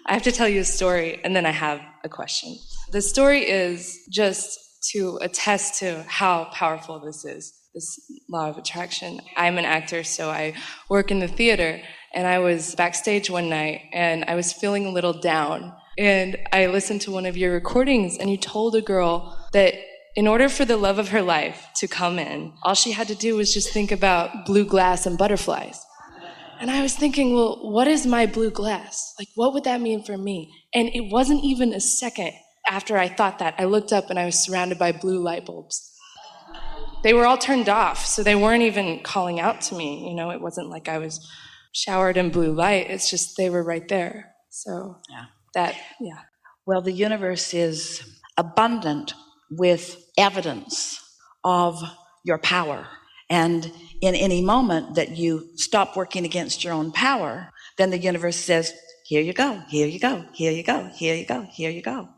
I have to tell you a story, and then I have a question. The story is just to attest to how powerful this is, this law of attraction. I'm an actor, so I work in the theater, and I was backstage one night, and I was feeling a little down. And I listened to one of your recordings, and you told a girl that in order for the love of her life to come in, all she had to do was just think about blue glass and butterflies. And I was thinking, well, what is my blue glass? Like, what would that mean for me? And it wasn't even a second after I thought that. I looked up and I was surrounded by blue light bulbs. They were all turned off, so they weren't even calling out to me. You know, it wasn't like I was showered in blue light. It's just they were right there. So Well, the universe is abundant with evidence of your power. And in any moment that you stop working against your own power, then the universe says, here you go, here you go, here you go, here you go, here you go.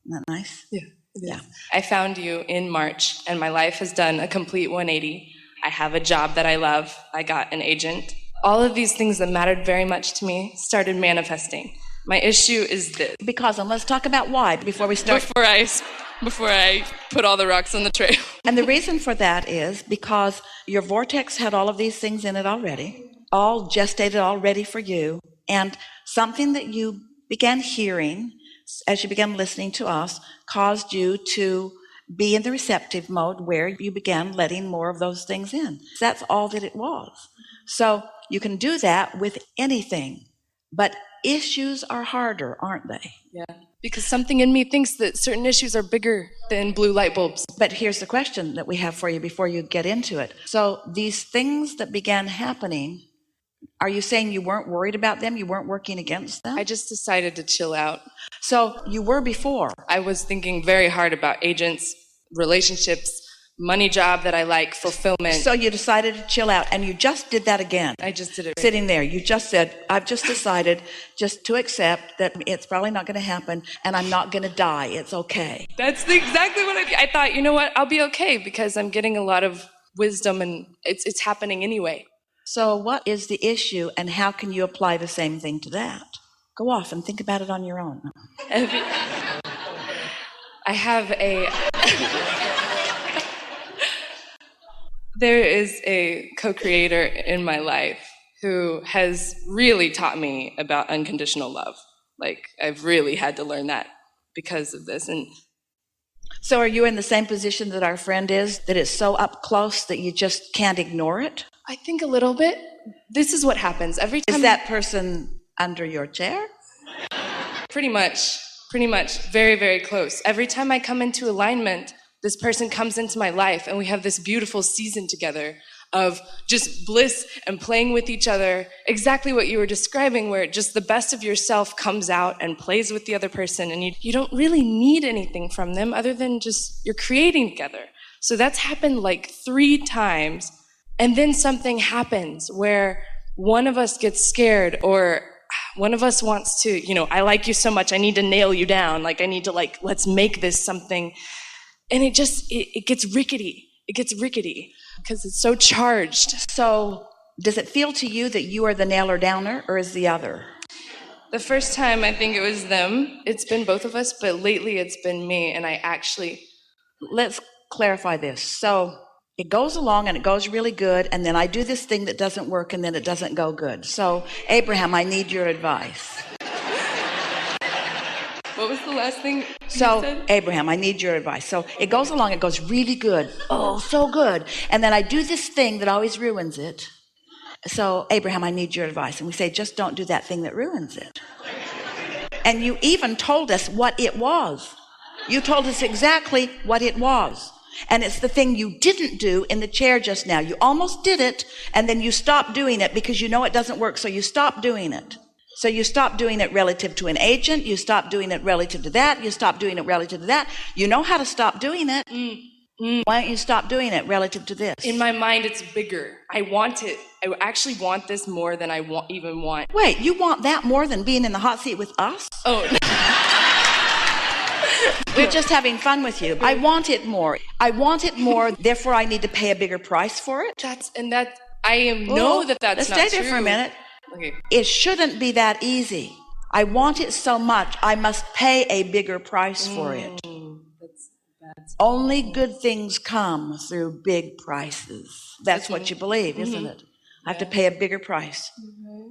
Isn't that nice? Yeah. Yeah. I found you in March, and my life has done a complete 180. I have a job that I love. I got an agent. All of these things that mattered very much to me started manifesting. My issue is this. Because, and let's talk about why before we start. Before I put all the rocks on the trail. And the reason for that is because your vortex had all of these things in it already, all gestated, all ready for you. And something that you began hearing as you began listening to us caused you to be in the receptive mode where you began letting more of those things in. That's all that it was. So you can do that with anything, but issues are harder, aren't they? Yeah, because something in me thinks that certain issues are bigger than blue light bulbs. But here's the question that we have for you before you get into it. So these things that began happening, are you saying you weren't worried about them? You weren't working against them? I just decided to chill out. So you were before. I was thinking very hard about agents, relationships, money job that I like, fulfillment. So you decided to chill out, and you just did that again. I just did it. Right. Sitting there, you just said, I've just decided just to accept that it's probably not going to happen, and I'm not going to die. It's okay. That's exactly what I thought. You know what? I'll be okay because I'm getting a lot of wisdom, and it's happening anyway. So what is the issue, and how can you apply the same thing to that? Go off and think about it on your own. I have there is a co-creator in my life who has really taught me about unconditional love. Like, I've really had to learn that because of this. And so are you in the same position that our friend is, that it's so up close that you just can't ignore it? I think a little bit. This is what happens every time. Is that person under your chair? Pretty much, very, very close. Every time I come into alignment, this person comes into my life, and we have this beautiful season together of just bliss and playing with each other. Exactly what you were describing, where just the best of yourself comes out and plays with the other person, and you don't really need anything from them other than just you're creating together. So that's happened like 3 times, and then something happens where one of us gets scared, or one of us wants to, I like you so much, I need to nail you down. Like, I need to, let's make this something. And it gets rickety. It gets rickety because it's so charged. So does it feel to you that you are the nailer downer, or is the other? The first time, I think it was them. It's been both of us, but lately it's been me. And let's clarify this. So it goes along and it goes really good, and then I do this thing that doesn't work, and then it doesn't go good. So Abraham, I need your advice. What was the last thing you said? Abraham, I need your advice. So it goes along, it goes really good. Oh, so good. And then I do this thing that always ruins it. So Abraham, I need your advice. And we say, just don't do that thing that ruins it. And you even told us what it was. You told us exactly what it was. And it's the thing you didn't do in the chair just now. You almost did it, and then you stopped doing it because you know it doesn't work, so you stopped doing it. So you stop doing it relative to an agent, you stop doing it relative to that, you stop doing it relative to that. You know how to stop doing it. Why don't you stop doing it relative to this? In my mind, it's bigger. I want it. I actually want this more than I even want. Wait, you want that more than being in the hot seat with us? Oh, no. We're just having fun with you. I want it more. I want it more, therefore I need to pay a bigger price for it. That's know that that's not true. Let's stay there for a minute. Okay. It shouldn't be that easy. I want it so much, I must pay a bigger price for it. That's Only good things come through big prices. That's what you believe, isn't it? I have to pay a bigger price.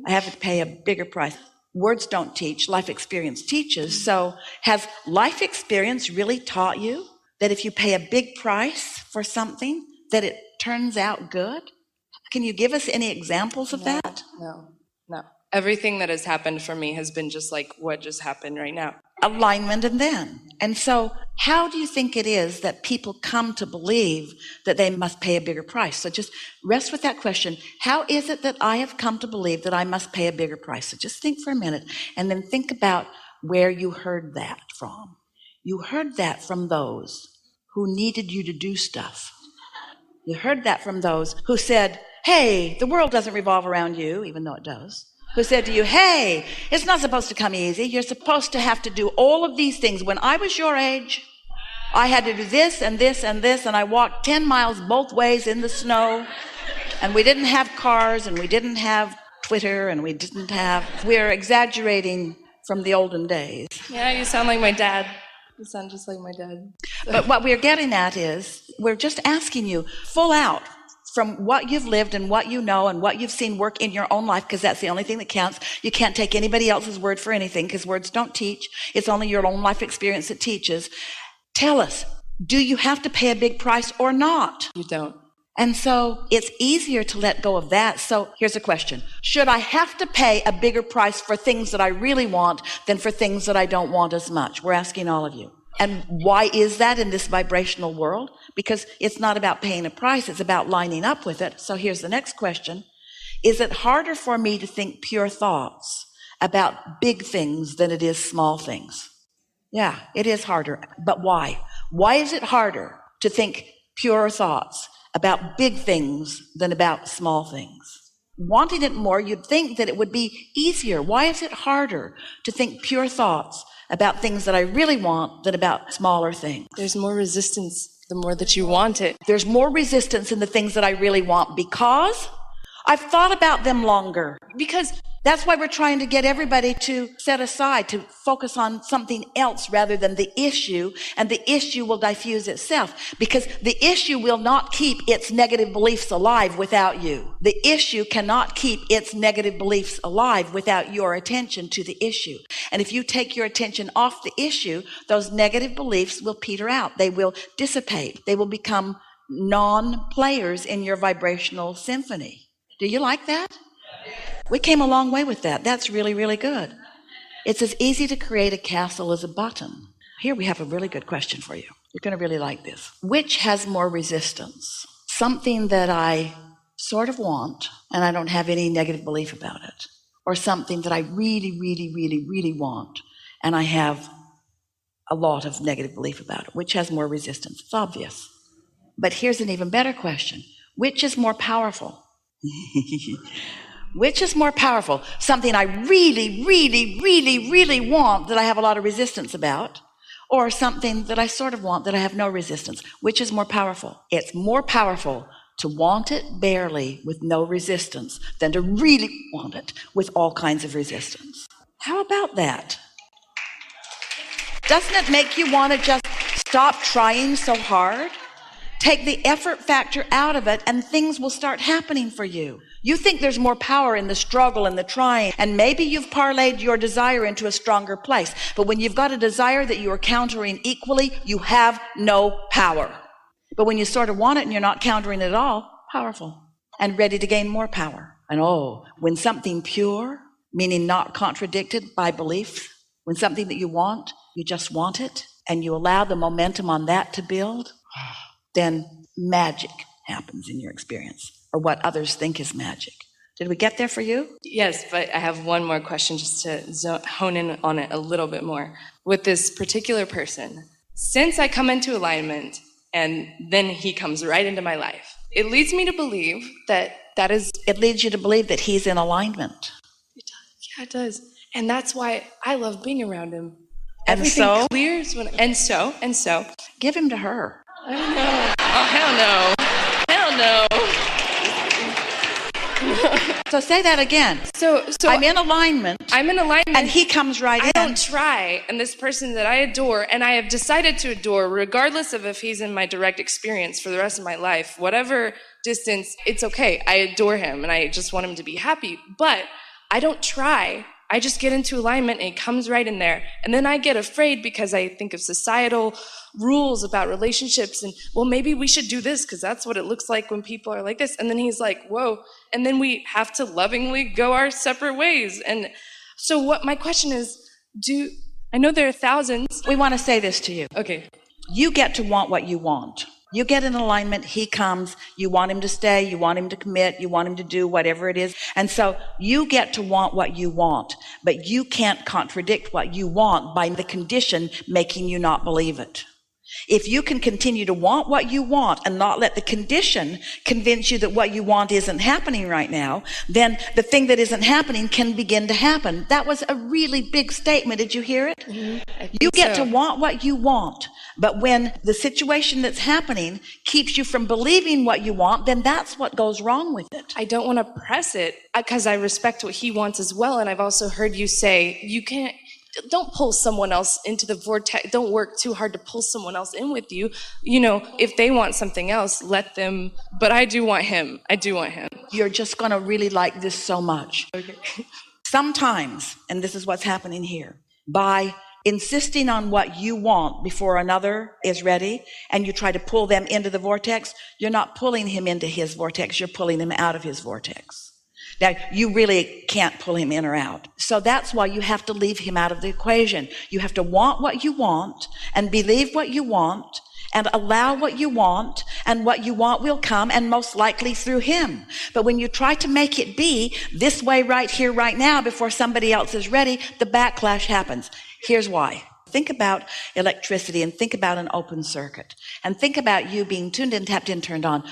I have to pay a bigger price. Words don't teach, life experience teaches. So has life experience really taught you that if you pay a big price for something, that it turns out good? Can you give us any examples of that? No. Everything that has happened for me has been just like what just happened right now. Alignment and then. And so how do you think it is that people come to believe that they must pay a bigger price? So just rest with that question. How is it that I have come to believe that I must pay a bigger price? So just think for a minute and then think about where you heard that from. You heard that from those who needed you to do stuff. You heard that from those who said, hey, the world doesn't revolve around you, even though it does. Who said to you, hey, it's not supposed to come easy. You're supposed to have to do all of these things. When I was your age, I had to do this and this and this, and I walked 10 miles both ways in the snow, and we didn't have cars, and we didn't have Twitter, and we're exaggerating from the olden days. Yeah, you sound like my dad. You sound just like my dad. But what we're getting at is, we're just asking you, full out, from what you've lived and what you know and what you've seen work in your own life, because that's the only thing that counts. You can't take anybody else's word for anything because words don't teach. It's only your own life experience that teaches. Tell us, do you have to pay a big price or not? You don't. And so it's easier to let go of that. So here's a question. Should I have to pay a bigger price for things that I really want than for things that I don't want as much? We're asking all of you. And why is that in this vibrational world? Because it's not about paying a price, it's about lining up with it. So here's the next question. Is it harder for me to think pure thoughts about big things than it is small things? Yeah, it is harder. But why? Why is it harder to think pure thoughts about big things than about small things? Wanting it more, you'd think that it would be easier. Why is it harder to think pure thoughts about things that I really want than about smaller things? There's more resistance the more that you want it. There's more resistance in the things that I really want because I've thought about them longer. Because that's why we're trying to get everybody to set aside, to focus on something else rather than the issue, and the issue will diffuse itself because the issue will not keep its negative beliefs alive without you. The issue cannot keep its negative beliefs alive without your attention to the issue. And if you take your attention off the issue, those negative beliefs will peter out. They will dissipate. They will become non-players in your vibrational symphony. Do you like that? We came a long way with that. That's really, really good. It's as easy to create a castle as a button. Here we have a really good question for you. You're going to really like this. Which has more resistance? Something that I sort of want and I don't have any negative belief about it, or something that I really, really, really, really want and I have a lot of negative belief about it? Which has more resistance? It's obvious. But here's an even better question. Which is more powerful? Which is more powerful? Something I really, really, really, really want that I have a lot of resistance about, or something that I sort of want that I have no resistance? Which is more powerful? It's more powerful to want it barely with no resistance than to really want it with all kinds of resistance. How about that? Doesn't it make you want to just stop trying so hard? Take the effort factor out of it and things will start happening for you. You think there's more power in the struggle and the trying, and maybe you've parlayed your desire into a stronger place. But when you've got a desire that you are countering equally, you have no power. But when you sort of want it and you're not countering it at all, powerful and ready to gain more power. And when something pure, meaning not contradicted by belief, when something that you want, you just want it, and you allow the momentum on that to build, then magic happens in your experience, or what others think is magic. Did we get there for you? Yes, but I have one more question just to hone in on it a little bit more. With this particular person, since I come into alignment and then he comes right into my life, it leads me to believe that is... It leads you to believe that he's in alignment. It does. Yeah, it does. And that's why I love being around him. And everything so? Clears when... And so? Give him to her. I don't know. Oh, hell no. Hell no. So say that again. So I'm in alignment. I'm in alignment. And he comes right in. I don't try. And this person that I adore, and I have decided to adore, regardless of if he's in my direct experience for the rest of my life, whatever distance, it's okay. I adore him and I just want him to be happy. But I don't try. I just get into alignment and it comes right in there. And then I get afraid because I think of societal rules about relationships and, well, maybe we should do this because that's what it looks like when people are like this. And then he's like, whoa. And then we have to lovingly go our separate ways. And so what my question is, I know there are thousands. We want to say this to you. Okay. You get to want what you want. You get in alignment, he comes, you want him to stay, you want him to commit, you want him to do whatever it is. And so you get to want what you want, but you can't contradict what you want by the condition making you not believe it. If you can continue to want what you want and not let the condition convince you that what you want isn't happening right now, then the thing that isn't happening can begin to happen. That was a really big statement. Did you hear it? Mm-hmm. You get to want what you want. But when the situation that's happening keeps you from believing what you want, then that's what goes wrong with it. I don't want to press it because I respect what he wants as well. And I've also heard you say, don't pull someone else into the vortex. Don't work too hard to pull someone else in with you. You know, if they want something else, let them. But I do want him. You're just going to really like this so much. Okay. Sometimes, and this is what's happening here, by insisting on what you want before another is ready, and you try to pull them into the vortex, you're not pulling him into his vortex, you're pulling him out of his vortex. Now, you really can't pull him in or out. So that's why you have to leave him out of the equation. You have to want what you want and believe what you want and allow what you want, and what you want will come, and most likely through him. But when you try to make it be this way right here, right now, before somebody else is ready, the backlash happens. Here's why. Think about electricity and think about an open circuit. And think about you being tuned in, tapped in, turned on.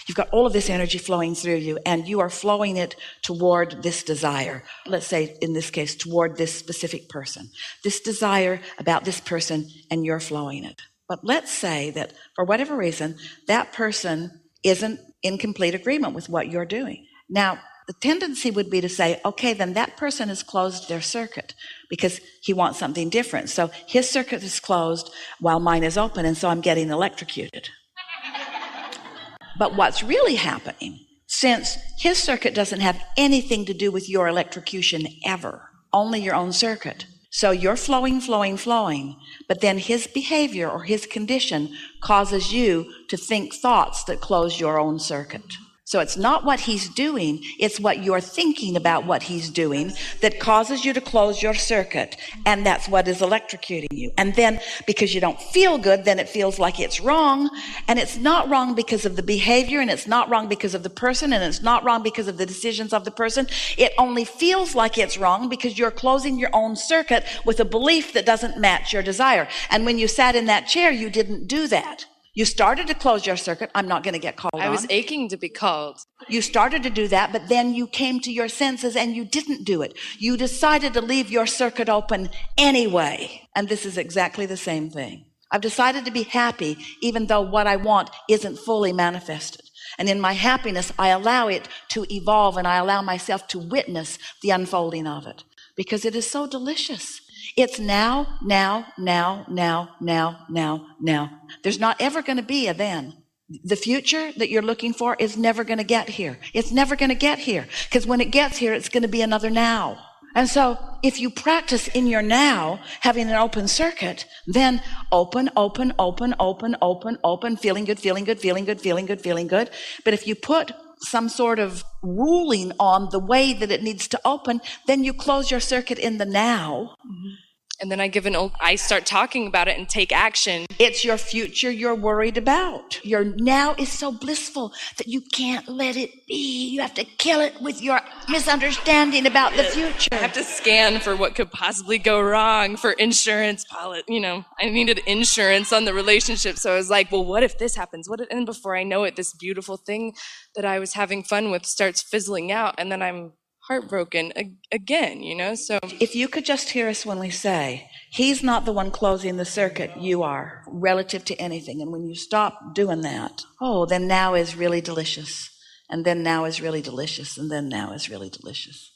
You've got all of this energy flowing through you, and you are flowing it toward this desire. Let's say, in this case, toward this specific person. This desire about this person, and you're flowing it. But let's say that for whatever reason, that person isn't in complete agreement with what you're doing. Now, the tendency would be to say, okay, then that person has closed their circuit because he wants something different. So his circuit is closed while mine is open, and so I'm getting electrocuted. But what's really happening, since his circuit doesn't have anything to do with your electrocution ever, only your own circuit. So you're flowing, but then his behavior or his condition causes you to think thoughts that close your own circuit. So it's not what he's doing, it's what you're thinking about what he's doing that causes you to close your circuit, and that's what is electrocuting you. And then because you don't feel good, then it feels like it's wrong, and it's not wrong because of the behavior, and it's not wrong because of the person, and it's not wrong because of the decisions of the person. It only feels like it's wrong because you're closing your own circuit with a belief that doesn't match your desire. And when you sat in that chair, you didn't do that. You started to close your circuit. I'm not going to get called on. I was aching to be called. You started to do that, but then you came to your senses and you didn't do it. You decided to leave your circuit open anyway. And this is exactly the same thing. I've decided to be happy even though what I want isn't fully manifested. And in my happiness, I allow it to evolve, and I allow myself to witness the unfolding of it because it is so delicious. It's now. There's not ever going to be a then. The future that you're looking for is never going to get here. It's never going to get here because when it gets here, it's going to be another now. And so if you practice in your now, having an open circuit, then open, feeling good. But if you put some sort of ruling on the way that it needs to open, then you close your circuit in the now. Mm-hmm. And then I start talking about it and take action. It's your future you're worried about. Your now is so blissful that you can't let it be. You have to kill it with your misunderstanding about the future. I have to scan for what could possibly go wrong for insurance policy. I needed insurance on the relationship. So I was like, well, what if this happens? And before I know it, this beautiful thing that I was having fun with starts fizzling out. And then I'm heartbroken again, so. If you could just hear us when we say, he's not the one closing the circuit, you are, relative to anything. And when you stop doing that, then now is really delicious. And then now is really delicious. And then now is really delicious.